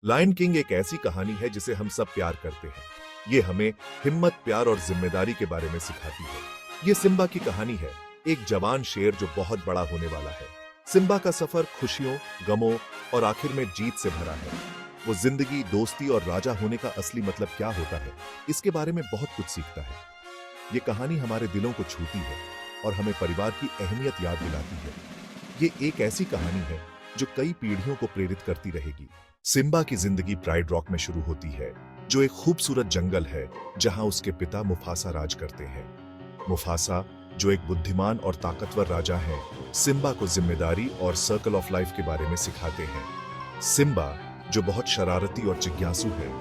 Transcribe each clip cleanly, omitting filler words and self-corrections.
Lion king एक ऐसी कहानी है जिसे हम सब प्यार करते हैं। ये हमें हिम्मत, प्यार और जिम्मेदारी के बारे में सिखाती है। ये सिम्बा की कहानी है, एक जवान शेर जो बहुत बड़ा होने वाला है। सिम्बा का सफर खुशियों, गमों और आखिर में जीत से भरा है। वो जिंदगी, दोस्ती और राजा होने का असली मतलब क्या होता है, इसके बारे में बहुत कुछ सीखता है। ये कहानी हमारे दिलों को छूती है और हमें परिवार की अहमियत याद दिलाती है। ये एक ऐसी कहानी है जो कई पीढ़ियों को प्रेरित करती रहेगी। सिम्बा की जिंदगी प्राइड रॉक में शुरू होती है, जो एक खूबसूरत जंगल है जहां उसके पिता मुफासा राज करते हैं। मुफासा, जो एक बुद्धिमान और ताकतवर राजा है, सिम्बा को जिम्मेदारी और सर्कल ऑफ लाइफ के बारे में सिखाते हैं। सिम्बा, जो बहुत शरारती और जिज्ञासु है,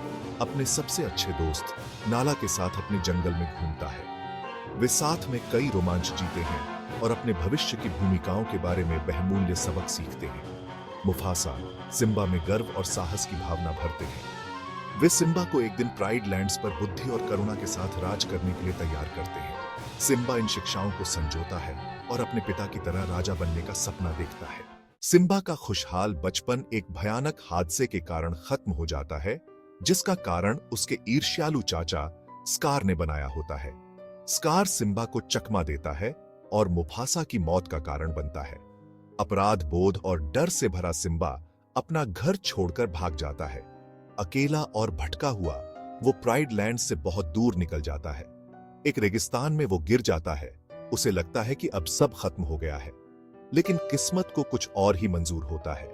अपने सबसे अच्छे दोस्त नाला के साथ अपने जंगल में घूमता है। वे साथ में कई रोमांच जीते हैं और अपने भविष्य की भूमिकाओं के बारे में बहुमूल्य सबक सीखते हैं। मुफासा सिम्बा में गर्व और साहस की भावना भरते हैं। वे सिम्बा को एक दिन प्राइड लैंड्स पर बुद्धि और करुणा के साथ राज करने के लिए तैयार करते हैं। सिम्बा इन शिक्षाओं को संजोता है और अपने पिता की तरह राजा बनने का सपना देखता है। सिम्बा का खुशहाल बचपन एक भयानक हादसे के कारण खत्म हो जाता है, जिसका कारण उसके ईर्ष्यालु चाचा स्कार ने बनाया होता है। स्कार सिम्बा को चकमा देता है और मुफासा की मौत का कारण बनता है। अपराध बोध और डर से भरा सिम्बा अपना घर छोड़कर भाग जाता है। अकेला और भटका हुआ वो प्राइड लैंड से बहुत दूर निकल जाता है। एक रेगिस्तान में वो गिर जाता है। उसे लगता है कि अब सब खत्म हो गया है, लेकिन किस्मत को कुछ और ही मंजूर होता है।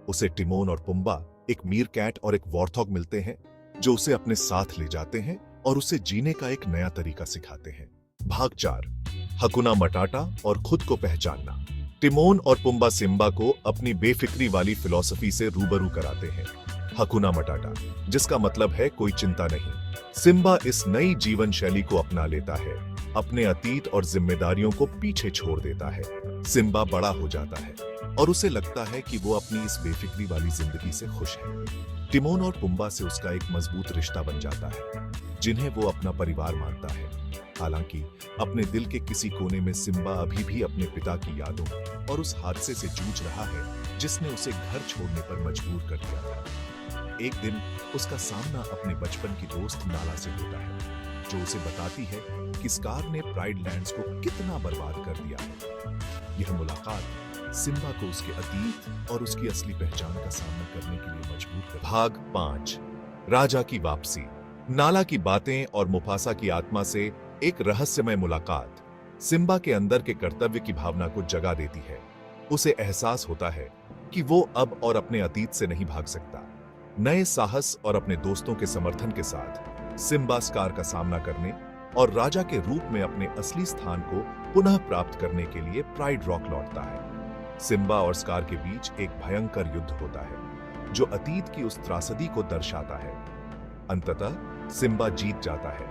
उसे टिमोन और पुम्बा, एक मीरकैट और एक वॉर्थॉग मिलते हैं, जो उसे अपने साथ ले जाते हैं और उसे जीने का एक नया तरीका सिखाते हैं। भाग 4, हकुना मटाटा और खुद को पहचानना। टिमोन और पुम्बा सिम्बा को अपनी बेफिक्री वाली फिलॉसफी से रूबरू कराते हैं। हकुना मटाटा, जिसका मतलब है कोई चिंता नहीं। सिम्बा इस नई जीवन शैली को अपना लेता है, अपने अतीत और जिम्मेदारियों को पीछे छोड़ देता है। सिम्बा बड़ा हो जाता है और उसे लगता है कि वो अपनी इस बेफिक्री वाली जिंदगी से खुश है। टिमोन और पुम्बा से उसका एक मजबूत रिश्ता बन जाता है, जिन्हें वो अपना परिवार मानता है। हालांकि अपने दिल के किसी कोने में सिम्बा अभी भी अपने पिता की यादों और उस हादसे से जूझ रहा है जिसने उसे घर छोड़ने पर मजबूर कर दिया था। एक दिन उसका सामना अपने बचपन की दोस्त नाला से होता है, जो उसे बताती है कि स्कार ने प्राइड लैंड्स को कितना बर्बाद कर दिया है। यह मुलाकात सिम्बा को उसके अतीत और उसकी असली पहचान का सामना करने के लिए मजबूर कर। भाग 5, राजा की वापसी। नाला की बातें और मुफासा की आत्मा से एक रहस्यमय मुलाकात सिम्बा के अंदर के कर्तव्य की भावना को जगा देती है। उसे एहसास होता है कि वो अब और अपने अतीत से नहीं भाग सकता। नए साहस और अपने दोस्तों के समर्थन के साथ सिम्बा स्कार का सामना करने और राजा के रूप में अपने असली स्थान को पुनः प्राप्त करने के लिए प्राइड रॉक लौटता है। सिम्बा और स्कार के बीच एक भयंकर युद्ध होता है, जो अतीत की उस त्रासदी को दर्शाता है। अंततः सिम्बा जीत जाता है,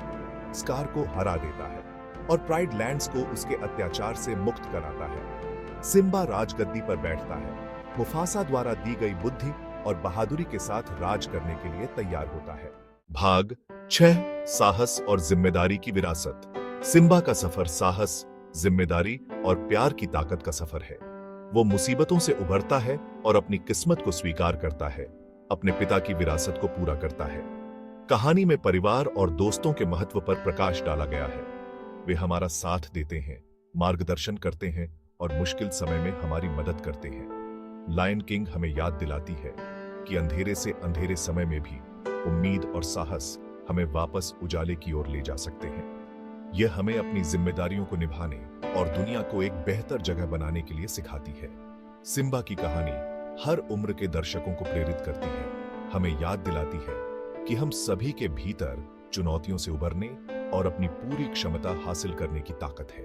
स्कार को हरा देता है और प्राइड लैंड्स को उसके अत्याचार से मुक्त कराता है। सिम्बा राजगद्दी पर बैठता है, मुफासा द्वारा दी गई बुद्धि और बहादुरी के साथ राज करने के लिए तैयार होता है। भाग 6, साहस और जिम्मेदारी की विरासत। सिम्बा का सफर साहस, जिम्मेदारी और प्यार की ताकत का सफर है। वो मुसीबतों से उभरता है और अपनी किस्मत को स्वीकार करता है, अपने पिता की विरासत को पूरा करता है। कहानी में परिवार और दोस्तों के महत्व पर प्रकाश डाला गया है। वे हमारा साथ देते हैं, मार्गदर्शन करते हैं और मुश्किल समय में हमारी मदद करते हैं। लायन किंग हमें याद दिलाती है कि अंधेरे से अंधेरे समय में भी उम्मीद और साहस हमें वापस उजाले की ओर ले जा सकते हैं। यह हमें अपनी जिम्मेदारियों को निभाने और दुनिया को एक बेहतर जगह बनाने के लिए सिखाती है। सिम्बा की कहानी हर उम्र के दर्शकों को प्रेरित करती है, हमें याद दिलाती है कि हम सभी के भीतर चुनौतियों से उबरने और अपनी पूरी क्षमता हासिल करने की ताकत है।